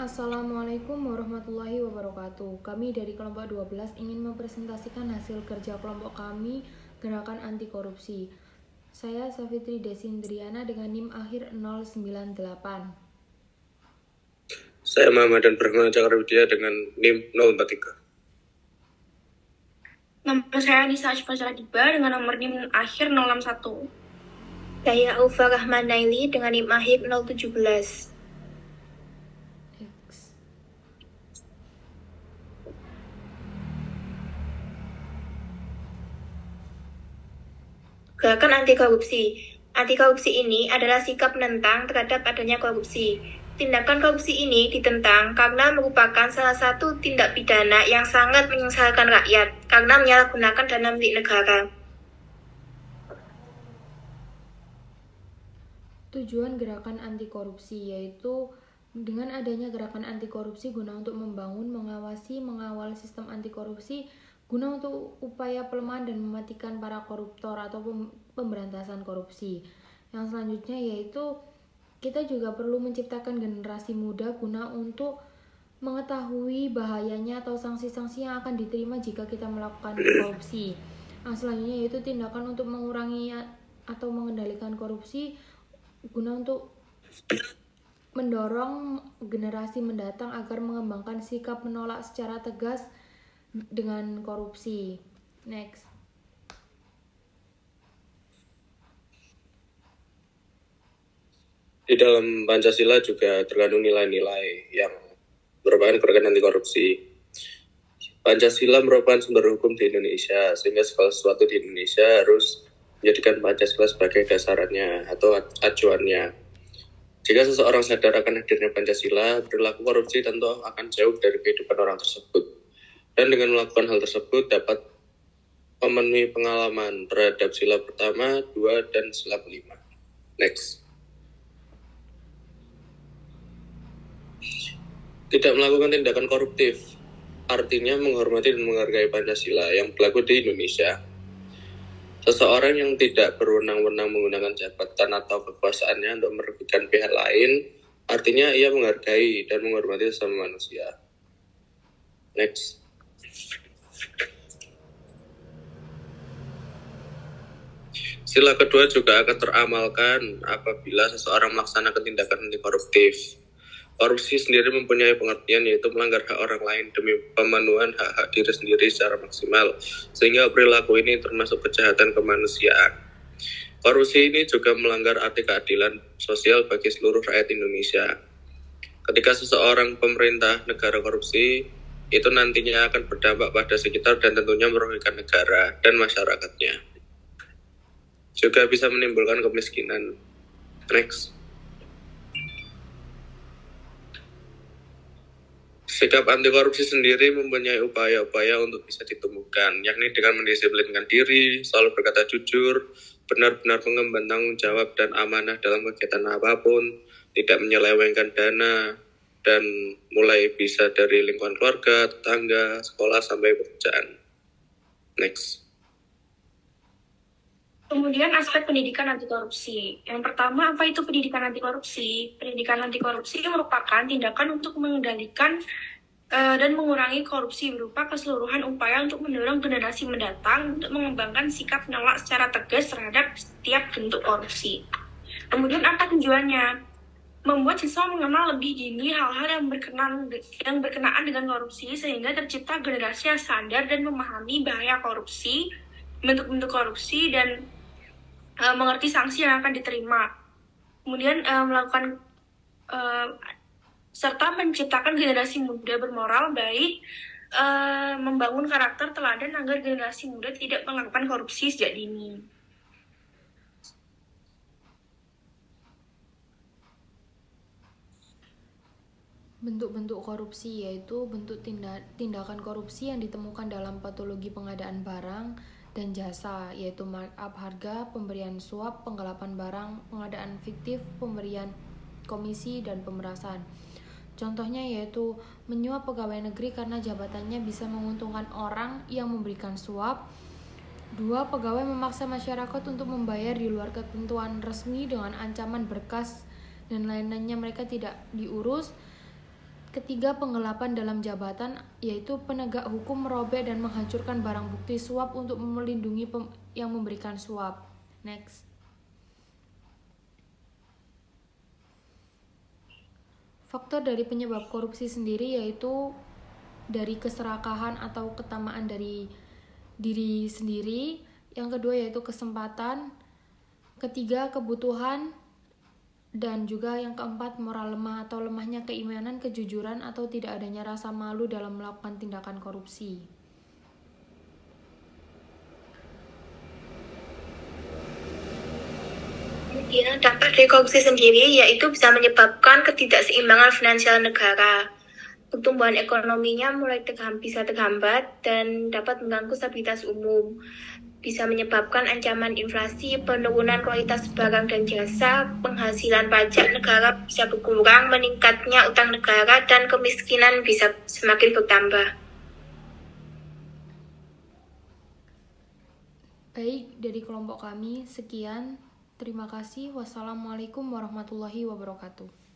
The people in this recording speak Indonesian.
Assalamualaikum warahmatullahi wabarakatuh. Kami dari kelompok 12 ingin mempresentasikan hasil kerja kelompok kami Gerakan Anti Korupsi. Saya Safitri Desindriana dengan NIM akhir 098. Saya Muhammadan Brahmana Cakrawidya dengan NIM 043. Nama saya Nisa Ashfazra Diba dengan nomor NIM akhir 061. Saya Aufa Rahman Naili dengan NIM akhir 017. Gerakan anti korupsi. Anti korupsi ini adalah sikap menentang terhadap adanya korupsi. Tindakan korupsi ini ditentang karena merupakan salah satu tindak pidana yang sangat menyengsarakan rakyat karena menyalahgunakan dana milik negara. Tujuan gerakan anti korupsi yaitu dengan adanya gerakan anti korupsi guna untuk membangun, mengawal sistem anti korupsi guna untuk upaya pelemahan dan mematikan para koruptor atau pemberantasan korupsi. Yang selanjutnya yaitu kita juga perlu menciptakan generasi muda guna untuk mengetahui bahayanya atau sanksi-sanksi yang akan diterima jika kita melakukan korupsi. Yang selanjutnya yaitu tindakan untuk mengurangi atau mengendalikan korupsi guna untuk mendorong generasi mendatang agar mengembangkan sikap menolak secara tegas dengan korupsi. Next. Di dalam Pancasila juga terkandung nilai-nilai yang merupakan gerakan anti korupsi. Pancasila merupakan sumber hukum di Indonesia, sehingga segala sesuatu di Indonesia harus menjadikan Pancasila sebagai dasarannya atau acuannya. Jika seseorang sadar akan hadirnya Pancasila, perilaku korupsi tentu akan jauh dari kehidupan orang tersebut. Dan dengan melakukan hal tersebut dapat memenuhi pengalaman terhadap sila pertama, 2, dan sila kelima. Next. Tidak melakukan tindakan koruptif, artinya menghormati dan menghargai Pancasila yang berlaku di Indonesia. Seseorang yang tidak berwenang-wenang menggunakan jabatan atau kekuasaannya untuk merugikan pihak lain, artinya ia menghargai dan menghormati sesama manusia. Next. Sila kedua juga akan teramalkan apabila seseorang melaksanakan tindakan anti koruptif. Korupsi sendiri mempunyai pengertian yaitu melanggar hak orang lain demi pemenuhan hak-hak diri sendiri secara maksimal, sehingga perilaku ini termasuk kejahatan kemanusiaan. Korupsi ini juga melanggar arti keadilan sosial bagi seluruh rakyat Indonesia. Ketika seseorang pemerintah negara korupsi, itu nantinya akan berdampak pada sekitar dan tentunya merugikan negara dan masyarakatnya. Juga bisa menimbulkan kemiskinan. Next. Sikap anti korupsi sendiri mempunyai upaya-upaya untuk bisa ditemukan, yakni dengan mendisiplinkan diri, selalu berkata jujur, benar-benar mengemban tanggung jawab dan amanah dalam kegiatan apapun, tidak menyelewengkan dana, dan mulai bisa dari lingkungan keluarga, tetangga, sekolah, sampai pekerjaan. Next. Kemudian aspek pendidikan anti korupsi. Yang pertama, apa itu pendidikan anti korupsi? Pendidikan anti korupsi merupakan tindakan untuk mengendalikan dan mengurangi korupsi berupa keseluruhan upaya untuk mendorong generasi mendatang untuk mengembangkan sikap menolak secara tegas terhadap setiap bentuk korupsi. Kemudian apa tujuannya? Membuat siswa mengenal lebih dini hal-hal yang berkenaan dengan korupsi sehingga tercipta generasi yang sadar dan memahami bahaya korupsi, bentuk-bentuk korupsi, dan mengerti sanksi yang akan diterima. Kemudian melakukan serta menciptakan generasi muda bermoral baik, membangun karakter teladan agar generasi muda tidak melakukan korupsi sejak dini. Bentuk-bentuk korupsi yaitu bentuk tindakan korupsi yang ditemukan dalam patologi pengadaan barang dan jasa, yaitu markup harga, pemberian suap, penggelapan barang, pengadaan fiktif, pemberian komisi, dan pemerasan. Contohnya yaitu menyuap pegawai negeri karena jabatannya bisa menguntungkan orang yang memberikan suap. 2. Pegawai memaksa masyarakat untuk membayar di luar ketentuan resmi dengan ancaman berkas dan lain-lainnya mereka tidak diurus. Ketiga, penggelapan dalam jabatan, yaitu penegak hukum merobek dan menghancurkan barang bukti suap untuk melindungi yang memberikan suap. Next. Faktor dari penyebab korupsi sendiri yaitu dari keserakahan atau ketamaan dari diri sendiri. Yang kedua yaitu kesempatan. Ketiga, kebutuhan. Dan juga yang keempat, moral lemah atau lemahnya keimanan, kejujuran, atau tidak adanya rasa malu dalam melakukan tindakan korupsi. Kemudian dampak dari korupsi sendiri yaitu bisa menyebabkan ketidakseimbangan finansial negara. Pertumbuhan ekonominya bisa terhambat dan dapat mengganggu stabilitas umum. Bisa menyebabkan ancaman inflasi, penurunan kualitas barang dan jasa, penghasilan pajak negara bisa berkurang, meningkatnya utang negara, dan kemiskinan bisa semakin bertambah. Baik, dari kelompok kami, sekian. Terima kasih. Wassalamualaikum warahmatullahi wabarakatuh.